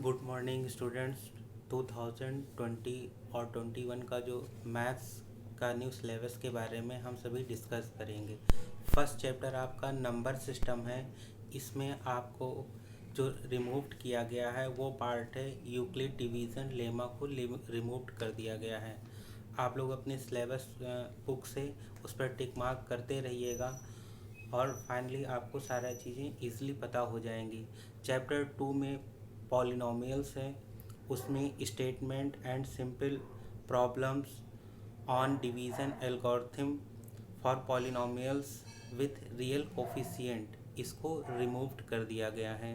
Good morning students. 2020 और 21 का जो मैथ्स का न्यू सिलेबस के बारे में हम सभी डिस्कस करेंगे। फर्स्ट चैप्टर आपका नंबर सिस्टम है। इसमें आपको जो रिमूव्ड किया गया है वो पार्ट है यूक्लिड डिवीज़न लेमा को रिमूव कर दिया गया है। आप लोग अपने सिलेबस बुक से उस पर टिक मार्क करते रहिएगा और फाइनली आपको सारा चीज़ें ईज़िली पता हो जाएंगी। चैप्टर 2 में पॉलिनोमियल्स है, उसमें statement and simple problems on division algorithm for polynomials with real coefficient इसको रिमूव्ड कर दिया गया है।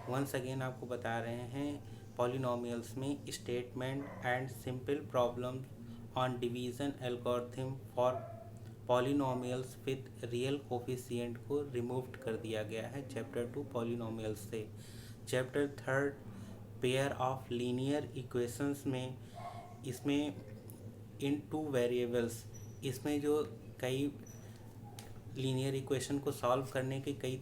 वंस अगेन आपको बता रहे हैं पॉलिनोमियल्स में statement and simple problems on division algorithm for polynomials with real coefficient को रिमूव्ड कर दिया गया है चैप्टर 2 पॉलिनोमियल्स से। Chapter 3 pair of linear equations में इसमें इन टू वेरिएबल्स इसमें जो कई लीनियर इक्वेशन को सॉल्व करने के कई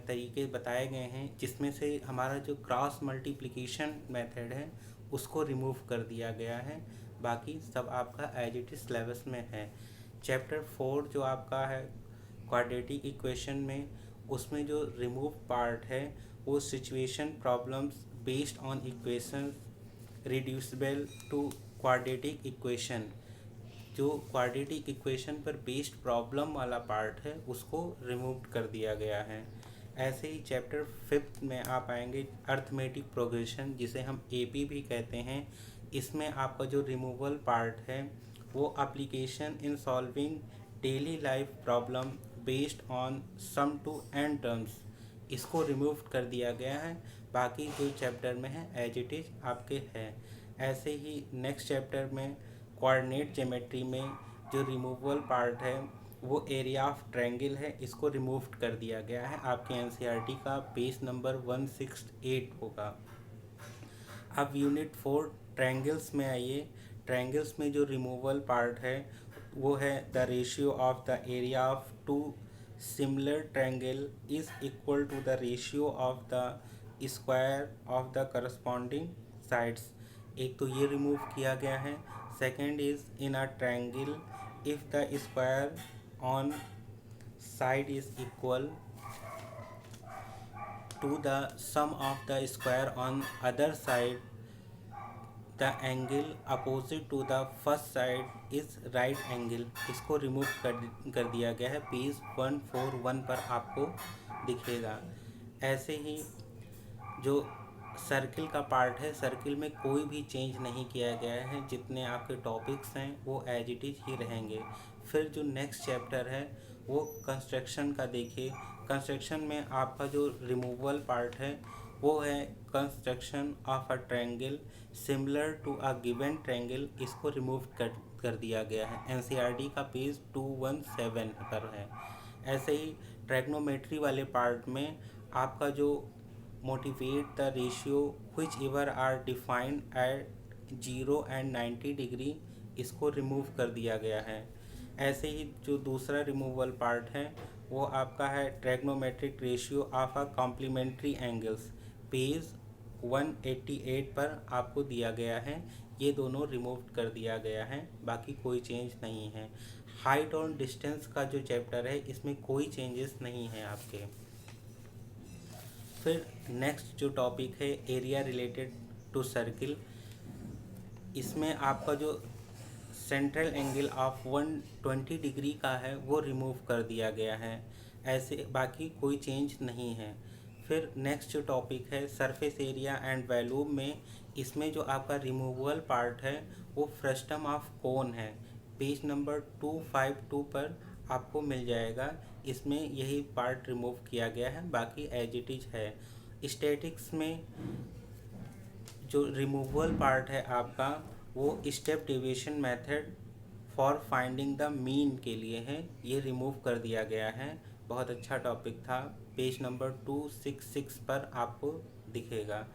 तरीके बताए गए हैं, जिसमें से हमारा जो क्रॉस मल्टीप्लिकेशन मेथड है उसको रिमूव कर दिया गया है। बाकी सब आपका एज इट इज सिलेबस में है। चैप्टर 4 जो आपका है क्वाड्रेटिक इक्वेशन में, उसमें जो रिमूव पार्ट है वो situation problems based on equation reducible to quadratic equation. जो क्वाड्रेटिक इक्वेशन पर बेस्ड प्रॉब्लम वाला पार्ट है उसको रिमूव कर दिया गया है। ऐसे ही चैप्टर 5 में आप आएंगे अर्थमेटिक प्रोग्रेशन, जिसे हम एपी भी कहते हैं। इसमें आपका जो रिमूवल पार्ट है वो application in solving daily life problem based on sum to n terms इसको रिमूव कर दिया गया है। बाकी जो चैप्टर में है एज इट इज आपके है। ऐसे ही नेक्स्ट चैप्टर में कोऑर्डिनेट ज्योमेट्री में जो रिमूवल पार्ट है वो एरिया ऑफ ट्रायंगल है, इसको रिमूव कर दिया गया है। आपके एनसीईआरटी का पेज नंबर 168 होगा। अब यूनिट 4 ट्रायंगल्स में आइए। ट्रायंगल्स में जो रिमूवल पार्ट है वो है the ratio of the area of two similar triangle is equal to the ratio of the square of the corresponding sides. एक तो ये रिमूव किया गया है। Second is in a triangle if the square on side is equal to the sum of the square on other side, the angle opposite to the first side is right angle। इसको remove कर दिया गया है। Page 141 पर आपको दिखेगा। ऐसे ही जो सर्किल का पार्ट है, सर्किल में कोई भी चेंज नहीं किया गया है। जितने आपके टॉपिक्स हैं वो एज इट इज ही रहेंगे। फिर जो नेक्स्ट चैप्टर है वो कंस्ट्रक्शन का देखिए। कंस्ट्रक्शन में आपका जो रिमूवल पार्ट है वो है construction of a triangle similar to a given triangle, इसको रिमूव कर दिया गया है। एनसीईआरटी का पेज 217 पर है। ऐसे ही ट्रैग्नोमेट्री वाले पार्ट में आपका जो motivate the ratio which ever are defined at 0 and 90 degree, इसको रिमूव कर दिया गया है। ऐसे ही जो दूसरा रिमूवल पार्ट है वो आपका है trigonometric ratio of a complementary angles, page 188 पर आपको दिया गया है। ये दोनों रिमूव कर दिया गया है, बाकी कोई चेंज नहीं है। हाइट और डिस्टेंस का जो चैप्टर है इसमें कोई चेंजेस नहीं है आपके। फिर नेक्स्ट जो टॉपिक है एरिया रिलेटेड टू सर्किल, इसमें आपका जो सेंट्रल एंगल ऑफ 120 डिग्री का है वो रिमूव कर दिया गया है। ऐसे बाकी कोई चेंज नहीं है। फिर नेक्स्ट जो टॉपिक है सरफेस एरिया एंड वॉल्यूम में, इसमें जो आपका रिमूवल पार्ट है वो फ्रस्टम ऑफ कोन है। पेज नंबर 252 पर आपको मिल जाएगा। इसमें यही पार्ट रिमूव किया गया है, बाकी एज इट इज है। स्टैटिक्स में जो रिमूवल पार्ट है आपका वो step deviation method for finding the mean के लिए है, ये रिमूव कर दिया गया है। बहुत अच्छा टॉपिक था। पेज नंबर 266 पर आपको दिखेगा।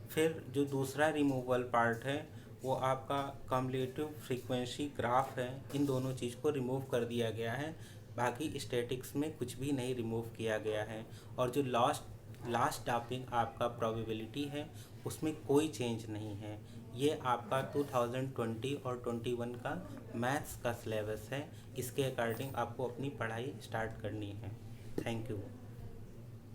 फिर जो दूसरा रिमूवल पार्ट है वो आपका कम्युलेटिव फ्रीक्वेंसी ग्राफ है। इन दोनों चीज़ को रिमूव कर दिया गया है, बाकी स्टैटिक्स में कुछ भी नहीं रिमूव किया गया है। और जो लास्ट लास्ट टॉपिक आपका प्रोबेबिलिटी है, उसमें कोई चेंज नहीं है। ये आपका 2020 और 21 का मैथ्स का सिलेबस है। इसके अकॉर्डिंग आपको अपनी पढ़ाई स्टार्ट करनी है। Thank you.